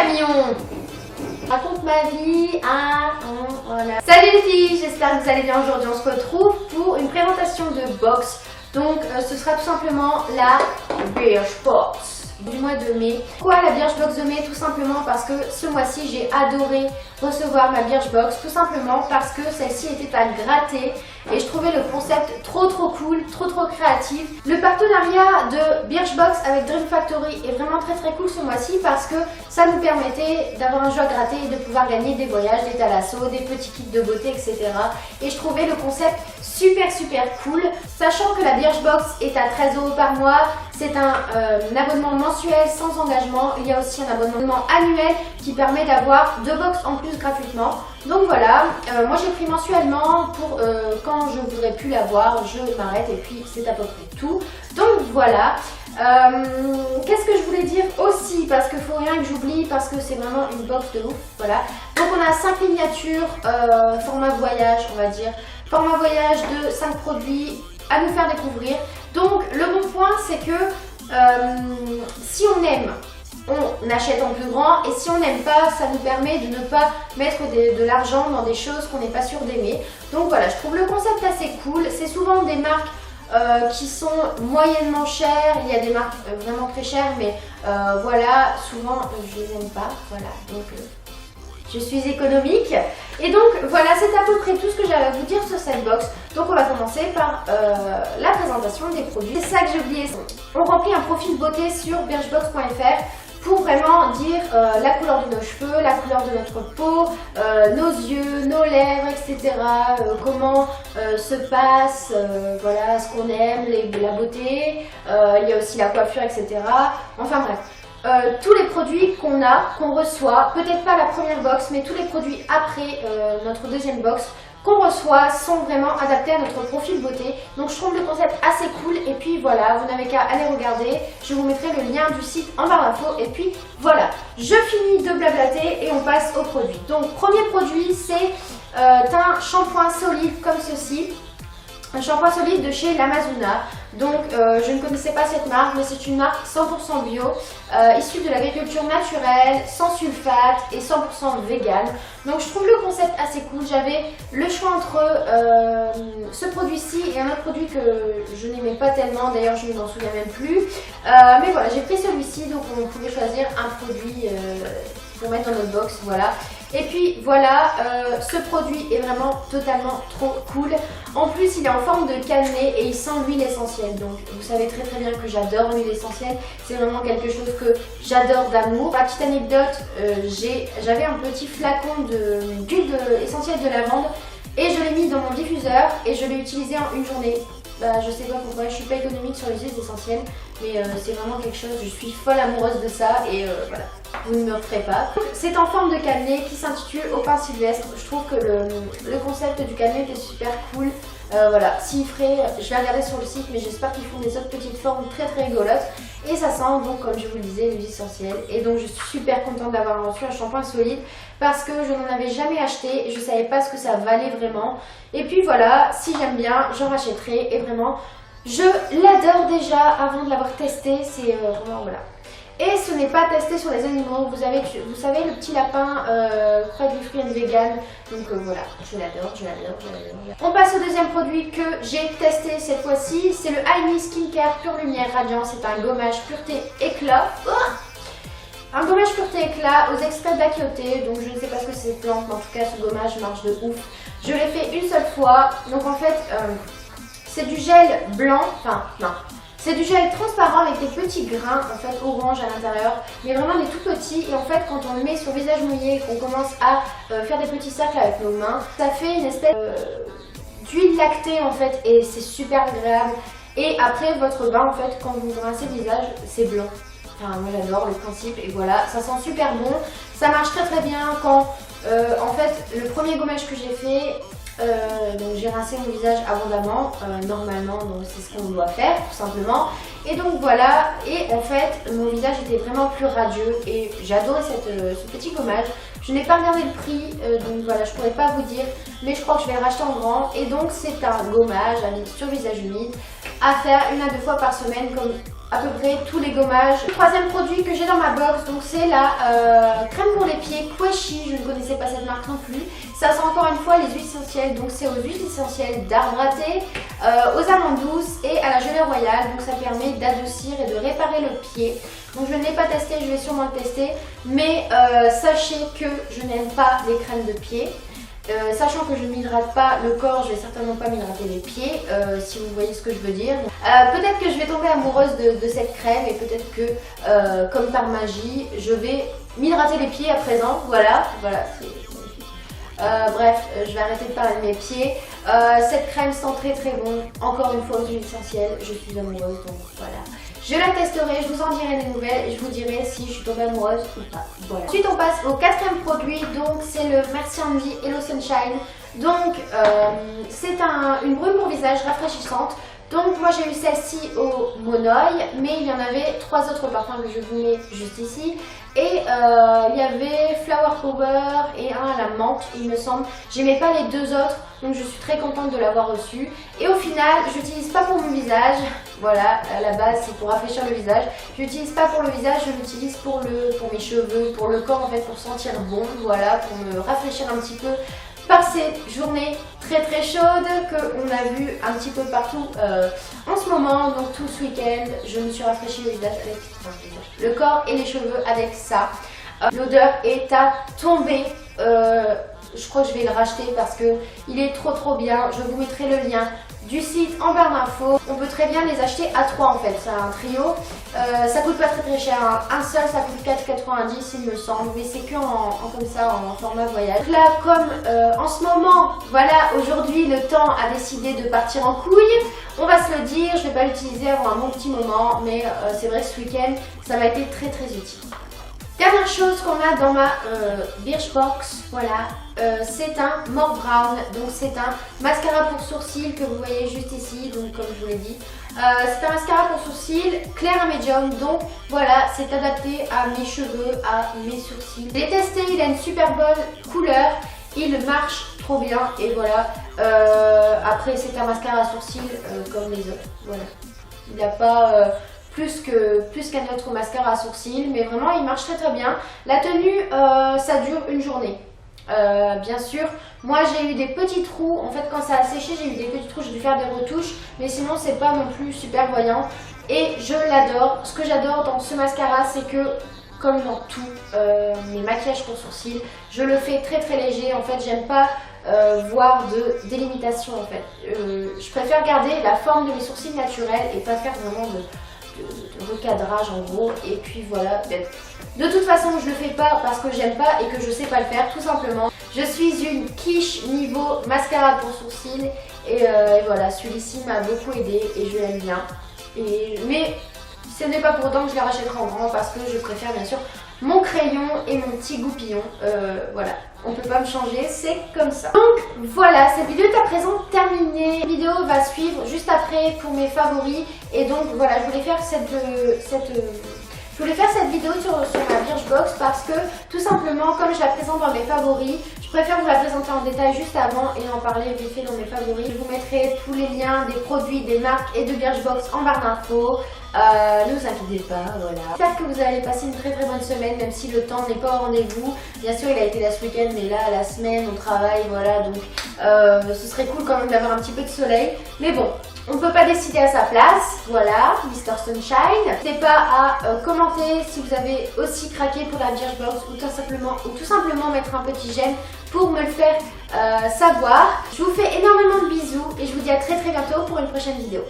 camion. Je raconte ma vie. Voilà. Salut les filles, j'espère que vous allez bien. Aujourd'hui on se retrouve pour une présentation de box. Donc ce sera tout simplement la Birchbox du mois de mai. Pourquoi la Birchbox de mai? Tout simplement parce que ce mois-ci j'ai adoré recevoir ma Birchbox, tout simplement parce que celle-ci était à gratter et je trouvais le concept trop cool, trop créatif. Le partenariat de Birchbox avec Dream Factory est vraiment très cool ce mois-ci parce que ça nous permettait d'avoir un jeu à gratter et de pouvoir gagner des voyages, des thalassos, des petits kits de beauté, etc. Et je trouvais le concept super cool, sachant que la Birchbox est à 13 € par mois. C'est un abonnement mensuel sans engagement. Il y a aussi un abonnement annuel qui permet d'avoir 2 box en plus gratuitement. Donc voilà, moi j'ai pris mensuellement pour quand je ne voudrais plus l'avoir, je m'arrête et puis c'est à peu près tout. Donc voilà. Qu'est-ce que je voulais dire aussi, parce qu'il faut rien que j'oublie, parce que c'est vraiment une box de ouf. Voilà. Donc on a 5 miniatures format voyage, on va dire. Format voyage de 5 produits à nous faire découvrir. Donc le bon point c'est que si on aime, on achète en plus grand, et si on n'aime pas, ça nous permet de ne pas mettre de l'argent dans des choses qu'on n'est pas sûr d'aimer. Donc voilà, je trouve le concept assez cool. C'est souvent des marques qui sont moyennement chères. Il y a des marques vraiment très chères, mais voilà, souvent je les aime pas. Voilà, donc je suis économique. Et donc voilà, c'est à peu près tout ce que j'avais à vous dire sur cette box. Donc on va commencer par la présentation des produits. C'est ça que j'ai oublié. On remplit un profil beauté sur birchbox.fr pour vraiment dire la couleur de nos cheveux, la couleur de notre peau, nos yeux, nos lèvres, etc. Comment se passe, voilà, ce qu'on aime, la beauté. Il y a aussi la coiffure, etc. Enfin bref. Tous les produits qu'on reçoit, peut-être pas la première box, mais tous les produits après notre deuxième box qu'on reçoit sont vraiment adaptés à notre profil beauté. Donc je trouve le concept assez cool. Et puis voilà, vous n'avez qu'à aller regarder. Je vous mettrai le lien du site en barre d'infos. Et puis voilà, je finis de blablater et on passe au produit. Donc premier produit, c'est un shampoing solide comme ceci. Un shampoing solide de chez l'Amazona. Donc je ne connaissais pas cette marque, mais c'est une marque 100% bio, issue de l'agriculture naturelle, sans sulfate et 100% vegan. Donc je trouve le concept assez cool. J'avais le choix entre ce produit-ci et un autre produit que je n'aimais pas tellement, d'ailleurs je ne m'en souviens même plus. Mais voilà, j'ai pris celui-ci, donc on pouvait choisir un produit pour mettre dans notre box, voilà. Et puis voilà, ce produit est vraiment totalement trop cool. En plus, il est en forme de cannelé et il sent l'huile essentielle. Donc vous savez très bien que j'adore l'huile essentielle. C'est vraiment quelque chose que j'adore d'amour. La petite anecdote, j'avais un petit flacon d'huile essentielle de lavande et je l'ai mis dans mon diffuseur et je l'ai utilisé en une journée. Je sais pas pourquoi, je suis pas économique sur les huiles essentielles, mais c'est vraiment quelque chose, je suis folle amoureuse de ça et voilà, vous ne me referez pas. C'est en forme de cannelé qui s'intitule Au pain sylvestre. Je trouve que le concept du cannelé est super cool. Voilà, s'il ferait, je vais regarder sur le site, mais j'espère qu'ils font des autres petites formes très rigolotes. Et ça sent donc, comme je vous le disais, l'huile essentielle. Et donc je suis super contente d'avoir reçu un shampoing solide parce que je n'en avais jamais acheté et je savais pas ce que ça valait vraiment. Et puis voilà, si j'aime bien, j'en rachèterai. Et vraiment, je l'adore déjà avant de l'avoir testé. C'est vraiment voilà. Et ce n'est pas testé sur les animaux. Vous savez le petit lapin cruelty free and vegan. Donc voilà, je l'adore. On passe au deuxième produit que j'ai testé cette fois-ci. C'est le Aini Skincare Pure Lumière Radiant. C'est un gommage pureté éclat. Un gommage pureté éclat aux extraits d'Akioté. Donc je ne sais pas ce que c'est cette plante, mais en tout cas ce gommage marche de ouf. Je l'ai fait une seule fois. Donc en fait, c'est du gel blanc. Enfin, non. C'est du gel transparent avec des petits grains en fait orange à l'intérieur, mais vraiment des tout petits. Et en fait, quand on le met sur le visage mouillé et qu'on commence à faire des petits cercles avec nos mains, ça fait une espèce d'huile lactée en fait, et c'est super agréable. Et après votre bain en fait, quand vous vous rincez le visage, c'est blanc. Enfin, moi j'adore le principe et voilà, ça sent super bon. Ça marche très bien quand en fait le premier gommage que j'ai fait. Donc j'ai rincé mon visage abondamment, normalement, donc c'est ce qu'on doit faire tout simplement. Et donc voilà, et en fait mon visage était vraiment plus radieux et j'ai adoré ce petit gommage. Je n'ai pas regardé le prix, donc voilà, je pourrais pas vous dire, mais je crois que je vais le racheter en grand. Et donc c'est un gommage à mixture visage humide à faire 1 à 2 fois par semaine comme à peu près tous les gommages. Le troisième produit que j'ai dans ma box, donc c'est la crème pour les pieds Queshi. Je ne connaissais pas cette marque non plus. Ça sent encore une fois les huiles essentielles, donc c'est aux huiles essentielles d'arbre raté, aux amandes douces et à la gelée royale. Donc ça permet d'adoucir et de réparer le pied. Donc je ne l'ai pas testé, je vais sûrement le tester, mais sachez que je n'aime pas les crèmes de pied. Sachant que je ne m'hydrate pas le corps, je vais certainement pas m'hydrater les pieds, si vous voyez ce que je veux dire. Peut-être que je vais tomber amoureuse de cette crème et peut-être que, comme par magie, je vais m'hydrater les pieds à présent. Voilà, c'est magnifique. Bref, je vais arrêter de parler de mes pieds. Cette crème sent très très bon. Encore une fois aux huiles essentielles, je suis amoureuse, donc voilà. Je la testerai, je vous en dirai des nouvelles et je vous dirai si je suis tombée amoureuse ou pas. Voilà. Ensuite on passe au quatrième produit, donc c'est le Merci Andy Hello Sunshine. Donc c'est une brume pour visage rafraîchissante. Donc moi j'ai eu celle-ci au Monoï, mais il y en avait 3 autres parfums que je vous mets juste ici. Et il y avait Flower Power et un à la menthe il me semble. J'aimais pas les 2 autres, donc je suis très contente de l'avoir reçu. Et au final je l'utilise pas pour mon visage, voilà, à la base c'est pour rafraîchir le visage. Je l'utilise pas pour le visage, je l'utilise pour mes cheveux, pour le corps en fait, pour sentir bon, voilà, pour me rafraîchir un petit peu. Par ces journées très très chaudes qu'on a vu un petit peu partout en ce moment, donc tout ce week-end, je me suis rafraîchi le visage avec le corps et les cheveux avec ça. L'odeur est à tomber. Je crois que je vais le racheter parce que il est trop bien. Je vous mettrai le lien du site en barre d'infos. On peut très bien les acheter à 3 en fait, c'est un trio. Ça coûte pas très cher, hein. Un seul ça coûte 4,90 il me semble, mais c'est que comme ça en format voyage. Là comme en ce moment, voilà, aujourd'hui le temps a décidé de partir en couille, on va se le dire, je vais pas l'utiliser avant un bon petit moment, mais c'est vrai que ce week-end ça m'a été très utile. Dernière chose qu'on a dans ma Birchbox, voilà, c'est un More Brown, donc c'est un mascara pour sourcils que vous voyez juste ici, donc comme je vous l'ai dit. C'est un mascara pour sourcils clair à médium, donc voilà, c'est adapté à mes cheveux, à mes sourcils. Je l'ai testé, il a une super bonne couleur, il marche trop bien et voilà. Après c'est un mascara à sourcils comme les autres, voilà. Il n'a pas... plus qu'un autre mascara à sourcils, mais vraiment il marche très bien. La tenue ça dure une journée. Bien sûr, moi j'ai eu des petits trous, en fait quand ça a séché j'ai eu des petits trous, j'ai dû faire des retouches, mais sinon c'est pas non plus super voyant et je l'adore. Ce que j'adore dans ce mascara c'est que comme dans tous mes maquillages pour sourcils, je le fais très léger. En fait j'aime pas voir de délimitation en fait. Je préfère garder la forme de mes sourcils naturels et pas faire vraiment de recadrage en gros, et puis voilà. De toute façon je le fais pas parce que j'aime pas et que je sais pas le faire, tout simplement. Je suis une quiche niveau mascara pour sourcils et voilà, celui-ci m'a beaucoup aidé et je l'aime bien. Mais ce n'est pas pour autant que je la rachèterai en grand parce que je préfère bien sûr mon crayon et mon petit goupillon. Voilà, on peut pas me changer, c'est comme ça. Donc voilà, cette vidéo est à présent terminée. La vidéo va suivre juste après pour mes favoris. Et donc voilà, je voulais faire cette vidéo sur ma Birchbox parce que tout simplement, comme je la présente dans mes favoris, je préfère vous la présenter en détail juste avant et en parler vite fait dans mes favoris. Je vous mettrai tous les liens des produits, des marques et de Birchbox en barre d'infos. Ne vous inquiétez pas, voilà. J'espère que vous allez passer une très bonne semaine, même si le temps n'est pas au rendez-vous. Bien sûr, il a été là ce week-end, mais là, la semaine, on travaille, voilà. Donc, ce serait cool quand même d'avoir un petit peu de soleil. Mais bon, on ne peut pas décider à sa place, voilà, Mr Sunshine. N'hésitez pas à commenter si vous avez aussi craqué pour la Birchbox ou tout simplement mettre un petit j'aime pour me le faire savoir. Je vous fais énormément de bisous et je vous dis à très bientôt pour une prochaine vidéo.